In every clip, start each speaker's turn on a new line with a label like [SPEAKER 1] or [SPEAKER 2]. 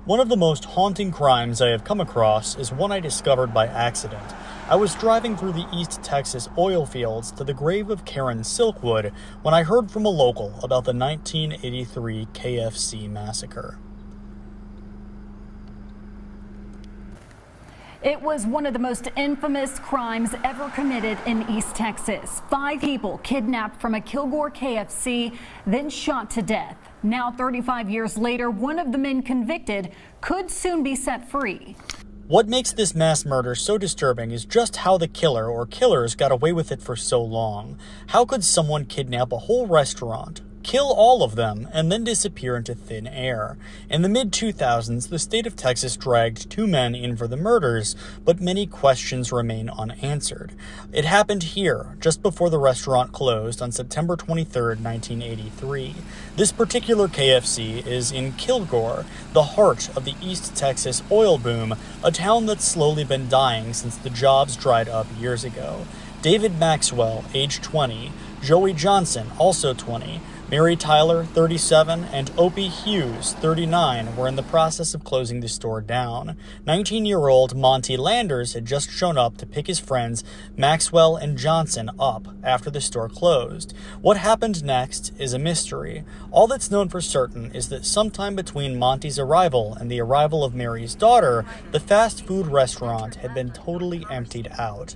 [SPEAKER 1] One of the most haunting crimes I have come across is one I discovered by accident. I was driving through the East Texas oil fields to the grave of Karen Silkwood when I heard from a local about the 1983 KFC Massacre.
[SPEAKER 2] It was one of the most infamous crimes ever committed in East Texas. 5 people kidnapped from a Kilgore KFC, then shot to death. Now, 35 years later, one of the men convicted could soon be set free.
[SPEAKER 1] What makes this mass murder so disturbing is just how the killer or killers got away with it for so long. How could someone kidnap a whole restaurant, kill all of them, and then disappear into thin air? In the mid-2000s, the state of Texas dragged 2 men in for the murders, but many questions remain unanswered. It happened here, just before the restaurant closed on September 23, 1983. This particular KFC is in Kilgore, the heart of the East Texas oil boom, a town that's slowly been dying since the jobs dried up years ago. David Maxwell, age 20, Joey Johnson, also 20, Mary Tyler, 37, and Opie Hughes, 39, were in the process of closing the store down. 19-year-old Monty Landers had just shown up to pick his friends Maxwell and Johnson up after the store closed. What happened next is a mystery. All that's known for certain is that sometime between Monty's arrival and the arrival of Mary's daughter, the fast food restaurant had been totally emptied out.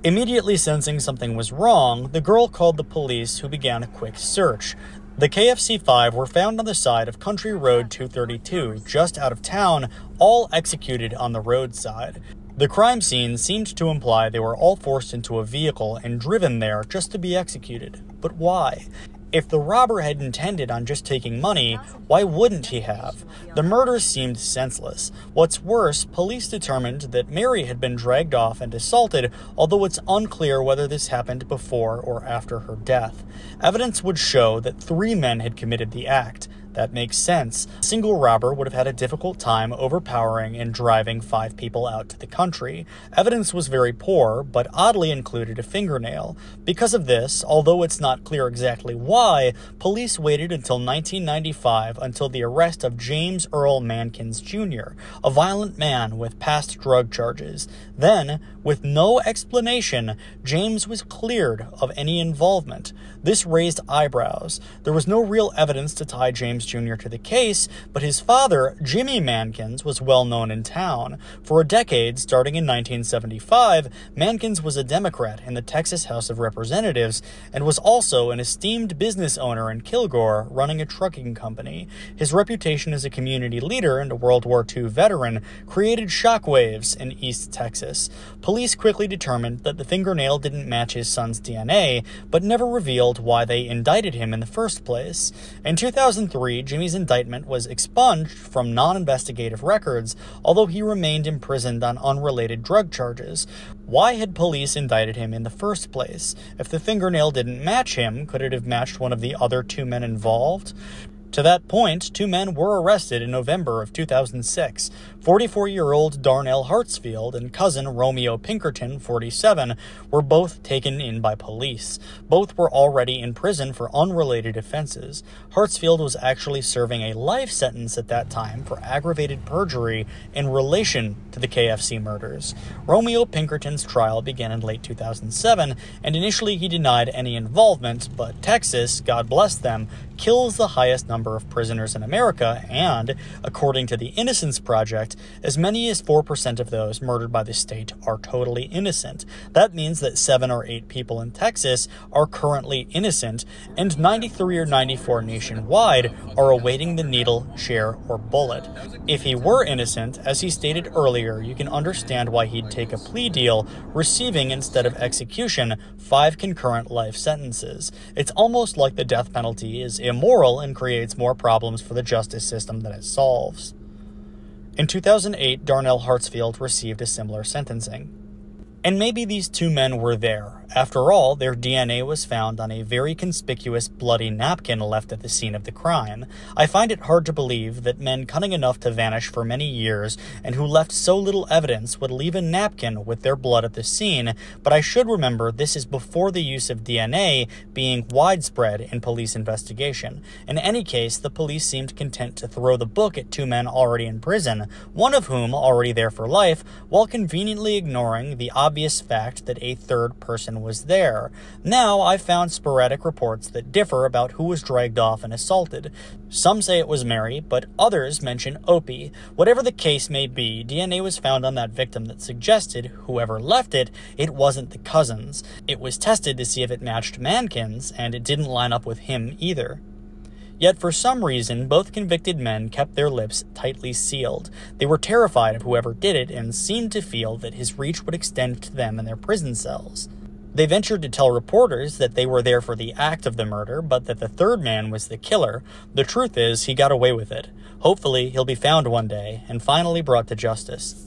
[SPEAKER 1] Immediately sensing something was wrong, the girl called the police, who began a quick search. The KFC 5 were found on the side of Country Road 232, just out of town, all executed on the roadside. The crime scene seemed to imply they were all forced into a vehicle and driven there just to be executed. But why? If the robber had intended on just taking money, why wouldn't he have? The murder seemed senseless. What's worse, police determined that Mary had been dragged off and assaulted, although it's unclear whether this happened before or after her death. Evidence would show that 3 men had committed the act. That makes sense. A single robber would have had a difficult time overpowering and driving 5 people out to the country. Evidence was very poor, but oddly included a fingernail. Because of this, although it's not clear exactly why, police waited until 1995 until the arrest of James Earl Mankins Jr., a violent man with past drug charges. Then, with no explanation, James was cleared of any involvement. This raised eyebrows. There was no real evidence to tie James Jr. to the case, but his father, Jimmy Mankins, was well known in town. For a decade, starting in 1975, Mankins was a Democrat in the Texas House of Representatives and was also an esteemed business owner in Kilgore, running a trucking company. His reputation as a community leader and a World War II veteran created shockwaves in East Texas. Police quickly determined that the fingernail didn't match his son's DNA, but never revealed why they indicted him in the first place. In 2003, Jimmy's indictment was expunged from non-investigative records, although he remained imprisoned on unrelated drug charges. Why had police indicted him in the first place? If the fingernail didn't match him, could it have matched one of the other 2 men involved? To that point, 2 men were arrested in November of 2006. 44-year-old Darnell Hartsfield and cousin Romeo Pinkerton, 47, were both taken in by police. Both were already in prison for unrelated offenses. Hartsfield was actually serving a life sentence at that time for aggravated perjury in relation to the KFC murders. Romeo Pinkerton's trial began in late 2007, and initially he denied any involvement, but Texas, God bless them, kills the highest number of prisoners in America, and, according to the Innocence Project, as many as 4% of those murdered by the state are totally innocent. That means that 7 or 8 people in Texas are currently innocent, and 93 or 94 nationwide are awaiting the needle, chair, or bullet. If he were innocent, as he stated earlier, you can understand why he'd take a plea deal, receiving, instead of execution, 5 concurrent life sentences. It's almost like the death penalty is immoral and creates more problems for the justice system than it solves. In 2008, Darnell Hartsfield received a similar sentencing. And maybe these 2 men were there, After all, their DNA was found on a very conspicuous bloody napkin left at the scene of the crime. I find it hard to believe that men cunning enough to vanish for many years and who left so little evidence would leave a napkin with their blood at the scene, but I should remember this is before the use of DNA being widespread in police investigation. In any case, the police seemed content to throw the book at two men already in prison, one of whom already there for life, while conveniently ignoring the obvious fact that a third person was there. Now, I've found sporadic reports that differ about who was dragged off and assaulted. Some say it was Mary, but others mention Opie. Whatever the case may be, DNA was found on that victim that suggested, whoever left it, it wasn't the cousins. It was tested to see if it matched Mankins, and it didn't line up with him either. Yet for some reason, both convicted men kept their lips tightly sealed. They were terrified of whoever did it and seemed to feel that his reach would extend to them in their prison cells. They ventured to tell reporters that they were there for the act of the murder, but that the third man was the killer. The truth is, he got away with it. Hopefully, he'll be found one day and finally brought to justice.